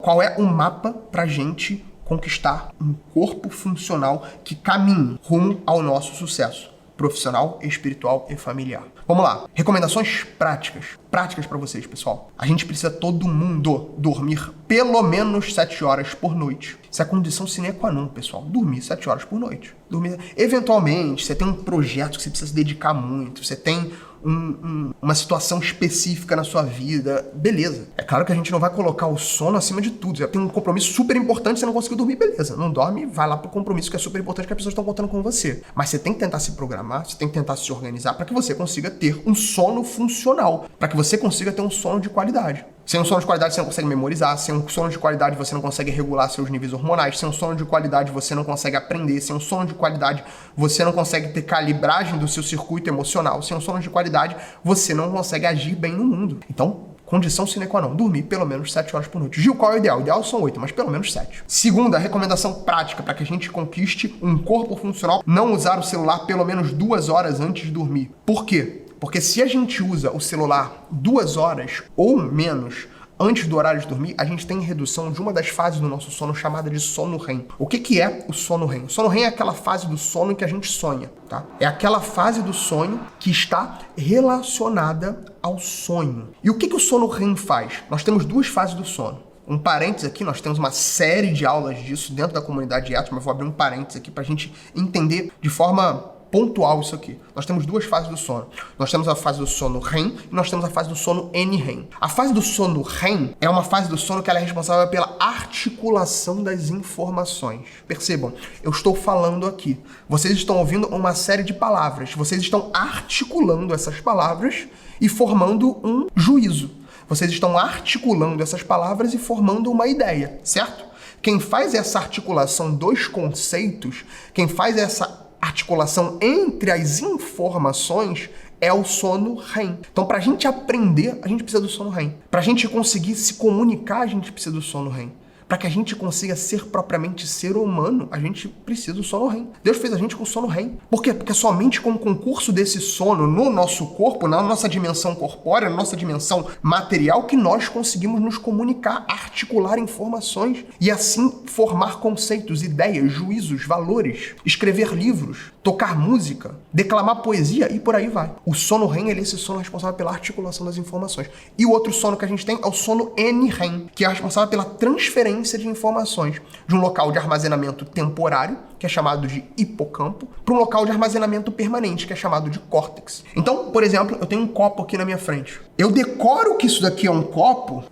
qual é o mapa pra gente conquistar um corpo funcional que caminhe rumo ao nosso sucesso profissional, espiritual e familiar. Vamos lá. Recomendações práticas. Práticas para vocês, pessoal. A gente precisa todo mundo dormir pelo menos 7 horas por noite. Isso é condição sine qua non, pessoal. Dormir 7 horas por noite. Dormir. Eventualmente, você tem um projeto que você precisa se dedicar muito, você tem uma situação específica na sua vida, beleza. É claro que a gente não vai colocar o sono acima de tudo. Você tem um compromisso super importante, você não conseguiu dormir, beleza. Não dorme, vai lá pro compromisso que é super importante, que as pessoas estão contando com você. Mas você tem que tentar se programar, você tem que tentar se organizar para que você consiga ter um sono funcional, para que você consiga ter um sono de qualidade. Sem um sono de qualidade você não consegue memorizar, sem um sono de qualidade você não consegue regular seus níveis hormonais, sem um sono de qualidade você não consegue aprender, sem um sono de qualidade você não consegue ter calibragem do seu circuito emocional, sem um sono de qualidade você não consegue agir bem no mundo. Então, condição sine qua non, dormir pelo menos 7 horas por noite. Gil, qual é o ideal? O ideal são 8, mas pelo menos 7. Segunda recomendação prática para que a gente conquiste um corpo funcional, não usar o celular pelo menos 2 horas antes de dormir. Por quê? Porque se a gente usa o celular 2 horas ou menos antes do horário de dormir, a gente tem redução de uma das fases do nosso sono chamada de sono REM. O que é o sono REM? O sono REM é aquela fase do sono em que a gente sonha, tá? É aquela fase do sonho que está relacionada ao sonho. E o que o sono REM faz? Nós temos 2 fases do sono. Um parênteses aqui, nós temos uma série de aulas disso dentro da comunidade EATS, mas vou abrir um parênteses aqui para a gente entender de forma pontual isso aqui. Nós temos 2 fases do sono. Nós temos a fase do sono REM e nós temos a fase do sono NREM. A fase do sono REM é uma fase do sono que ela é responsável pela articulação das informações. Percebam, eu estou falando aqui. Vocês estão ouvindo uma série de palavras. Vocês estão articulando essas palavras e formando um juízo. Vocês estão articulando essas palavras e formando uma ideia, certo? Quem faz essa articulação dos conceitos, quem faz essa articulação entre as informações é o sono REM. Então, para a gente aprender, a gente precisa do sono REM. Para a gente conseguir se comunicar, a gente precisa do sono REM. Para que a gente consiga ser propriamente ser humano, a gente precisa do sono REM. Deus fez a gente com sono REM. Por quê? Porque somente com o concurso desse sono no nosso corpo, na nossa dimensão corpórea, na nossa dimensão material, que nós conseguimos nos comunicar, articular informações e assim formar conceitos, ideias, juízos, valores, escrever livros, tocar música, declamar poesia e por aí vai. O sono REM é esse sono responsável pela articulação das informações. E o outro sono que a gente tem é o sono NREM, que é responsável pela transferência de informações de um local de armazenamento temporário, que é chamado de hipocampo, para um local de armazenamento permanente, que é chamado de córtex. Então, por exemplo, eu tenho um copo aqui na minha frente. Eu decoro que isso daqui é um copo,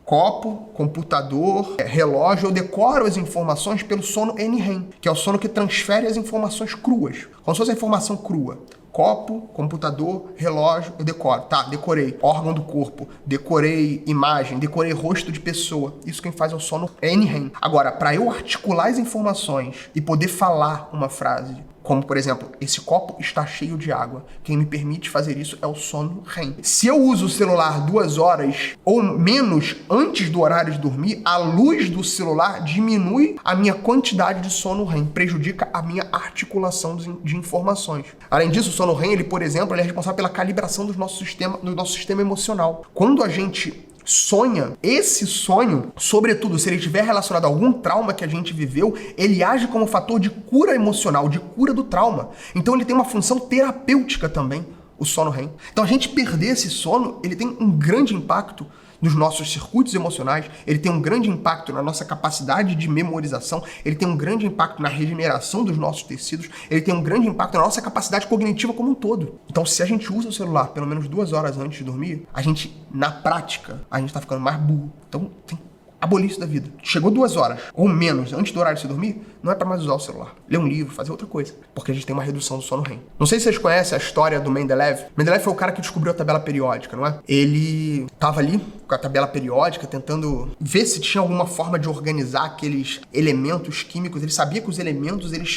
computador, relógio, eu decoro as informações pelo sono NREM, que é o sono que transfere as informações cruas, como se fosse a informação crua. Copo, computador, relógio, eu decoro. Tá, decorei. Órgão do corpo, decorei imagem, decorei rosto de pessoa. Isso quem faz é o sono NREM. Agora, para eu articular as informações e poder falar uma frase, como, por exemplo, esse copo está cheio de água. Quem me permite fazer isso é o sono REM. Se eu uso o celular 2 horas ou menos antes do horário de dormir, a luz do celular diminui a minha quantidade de sono REM, prejudica a minha articulação de informações. Além disso, o sono REM, ele, por exemplo, ele é responsável pela calibração do nosso sistema emocional. Quando a gente sonha, esse sonho, sobretudo se ele estiver relacionado a algum trauma que a gente viveu, ele age como fator de cura emocional, de cura do trauma. Então ele tem uma função terapêutica também, o sono REM. Então a gente perder esse sono, ele tem um grande impacto nos nossos circuitos emocionais, ele tem um grande impacto na nossa capacidade de memorização, ele tem um grande impacto na regeneração dos nossos tecidos, ele tem um grande impacto na nossa capacidade cognitiva como um todo. Então, se a gente usa o celular pelo menos 2 horas antes de dormir, a gente, na prática, a gente tá ficando mais burro. Então, tem abolir isso da vida. Chegou 2 horas ou menos antes do horário de você dormir, não é para mais usar o celular. Ler um livro, fazer outra coisa. Porque a gente tem uma redução do sono REM. Não sei se vocês conhecem a história do Mendeleev. Mendeleev foi o cara que descobriu a tabela periódica, não é? Ele tava ali com a tabela periódica, tentando ver se tinha alguma forma de organizar aqueles elementos químicos. Ele sabia que os elementos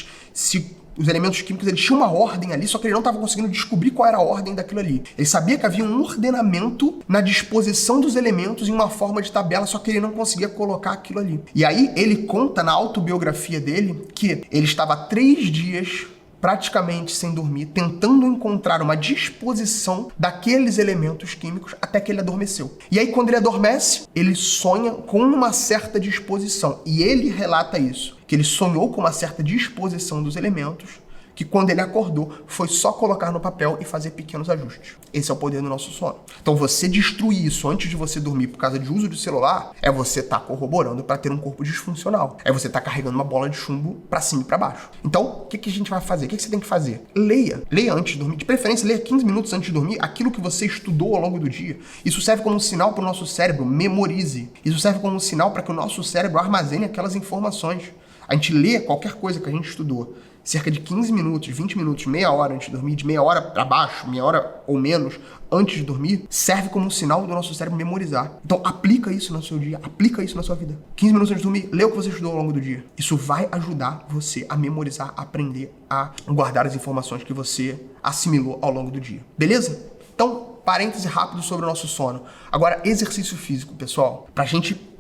químicos, eles tinham uma ordem ali, só que ele não estava conseguindo descobrir qual era a ordem daquilo ali. Ele sabia que havia um ordenamento na disposição dos elementos em uma forma de tabela, só que ele não conseguia colocar aquilo ali. E aí ele conta na autobiografia dele que ele estava 3 dias praticamente sem dormir, tentando encontrar uma disposição daqueles elementos químicos até que ele adormeceu. E aí, quando ele adormece, ele sonha com uma certa disposição. E ele relata isso, que ele sonhou com uma certa disposição dos elementos, que quando ele acordou, foi só colocar no papel e fazer pequenos ajustes. Esse é o poder do nosso sono. Então, você destruir isso antes de você dormir por causa de uso de celular, é você estar corroborando para ter um corpo disfuncional. É você estar carregando uma bola de chumbo para cima e para baixo. Então, o que a gente vai fazer? O que você tem que fazer? Leia. Leia antes de dormir. De preferência, leia 15 minutos antes de dormir aquilo que você estudou ao longo do dia. Isso serve como um sinal para o nosso cérebro. Memorize. Isso serve como um sinal para que o nosso cérebro armazene aquelas informações. A gente lê qualquer coisa que a gente estudou cerca de 15 minutos, 20 minutos, meia hora antes de dormir, de meia hora para baixo, meia hora ou menos antes de dormir, serve como um sinal do nosso cérebro memorizar. Então, aplica isso no seu dia, aplica isso na sua vida. 15 minutos antes de dormir, lê o que você estudou ao longo do dia. Isso vai ajudar você a memorizar, a aprender, a guardar as informações que você assimilou ao longo do dia. Beleza? Então, parêntese rápido sobre o nosso sono. Agora, exercício físico, pessoal. Pra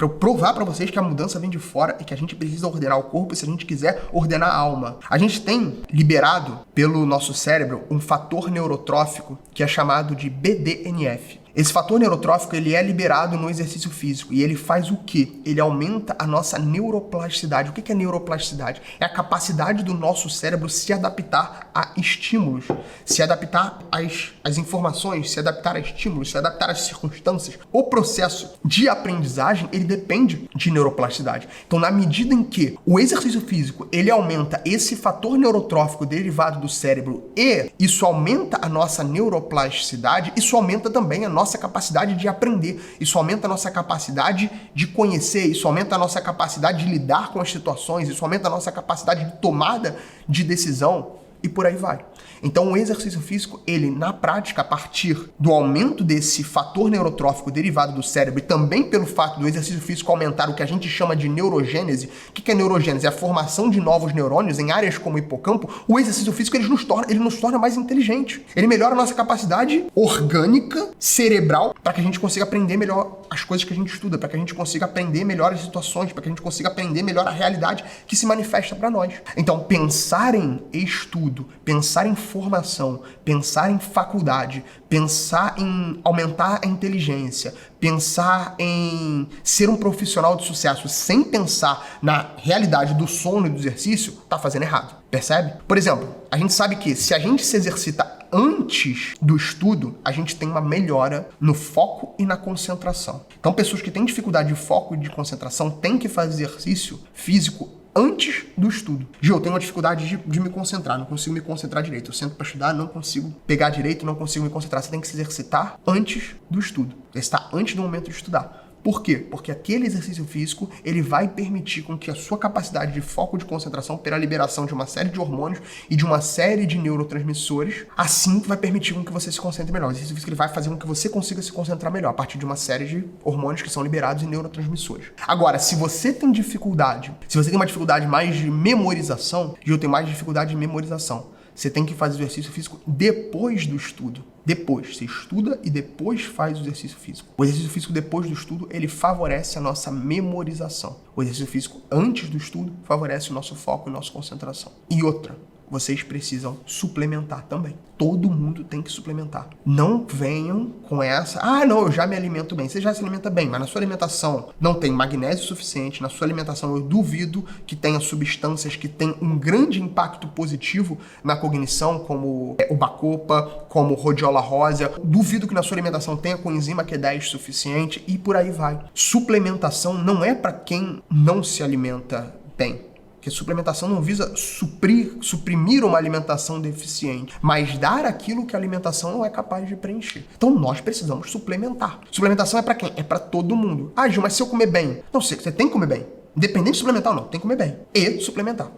eu provar pra vocês que a mudança vem de fora e que a gente precisa ordenar o corpo se a gente quiser ordenar a alma. A gente tem liberado pelo nosso cérebro um fator neurotrófico que é chamado de BDNF. Esse fator neurotrófico, ele é liberado no exercício físico e ele faz o quê? Ele aumenta a nossa neuroplasticidade. O que é neuroplasticidade? É a capacidade do nosso cérebro se adaptar a estímulos, se adaptar às informações, se adaptar a estímulos, se adaptar às circunstâncias. O processo de aprendizagem, ele depende de neuroplasticidade. Então, na medida em que o exercício físico, ele aumenta esse fator neurotrófico derivado do cérebro e isso aumenta a nossa neuroplasticidade, isso aumenta também a nossa capacidade de aprender, isso aumenta a nossa capacidade de conhecer, isso aumenta a nossa capacidade de lidar com as situações, isso aumenta a nossa capacidade de tomada de decisão e por aí vai. Então, o exercício físico, ele, na prática, a partir do aumento desse fator neurotrófico derivado do cérebro e também pelo fato do exercício físico aumentar o que a gente chama de neurogênese. O que é neurogênese? É a formação de novos neurônios em áreas como o hipocampo. O exercício físico, ele nos torna mais inteligentes. Ele melhora a nossa capacidade orgânica, cerebral, para que a gente consiga aprender melhor as coisas que a gente estuda, para que a gente consiga aprender melhor as situações, para que a gente consiga aprender melhor a realidade que se manifesta para nós. Então, pensar em estudo, pensar em formação, pensar em faculdade, pensar em aumentar a inteligência, pensar em ser um profissional de sucesso sem pensar na realidade do sono e do exercício, tá fazendo errado. Percebe? Por exemplo, a gente sabe que se a gente se exercita antes do estudo, a gente tem uma melhora no foco e na concentração. Então, pessoas que têm dificuldade de foco e de concentração têm que fazer exercício físico antes do estudo. Gil, eu tenho uma dificuldade de me concentrar, não consigo me concentrar direito. Eu sento para estudar, não consigo pegar direito, não consigo me concentrar. Você tem que se exercitar antes do estudo. Exercitar antes do momento de estudar. Por quê? Porque aquele exercício físico, ele vai permitir com que a sua capacidade de foco e de concentração, pela liberação de uma série de hormônios e de uma série de neurotransmissores, assim vai permitir com que você se concentre melhor. O exercício físico, ele vai fazer com que você consiga se concentrar melhor a partir de uma série de hormônios que são liberados em neurotransmissores. Agora, se você tem dificuldade, se você tem uma dificuldade mais de memorização, eu tenho mais dificuldade de memorização, você tem que fazer o exercício físico depois do estudo. Depois, você estuda e depois faz o exercício físico. O exercício físico depois do estudo, ele favorece a nossa memorização. O exercício físico antes do estudo favorece o nosso foco e a nossa concentração. E outra, vocês precisam suplementar também. Todo mundo tem que suplementar. Não venham com essa, não, eu já me alimento bem. Você já se alimenta bem, mas na sua alimentação não tem magnésio suficiente, na sua alimentação eu duvido que tenha substâncias que têm um grande impacto positivo na cognição, como o bacopa, como rhodiola rosa. Duvido que na sua alimentação tenha coenzima Q10 suficiente e por aí vai. Suplementação não é para quem não se alimenta bem. Porque suplementação não visa suprimir uma alimentação deficiente, mas dar aquilo que a alimentação não é capaz de preencher. Então nós precisamos suplementar. Suplementação é para quem? É para todo mundo. Gil, mas se eu comer bem? Não sei, você tem que comer bem. Independente de suplementar ou não, tem que comer bem. E suplementar.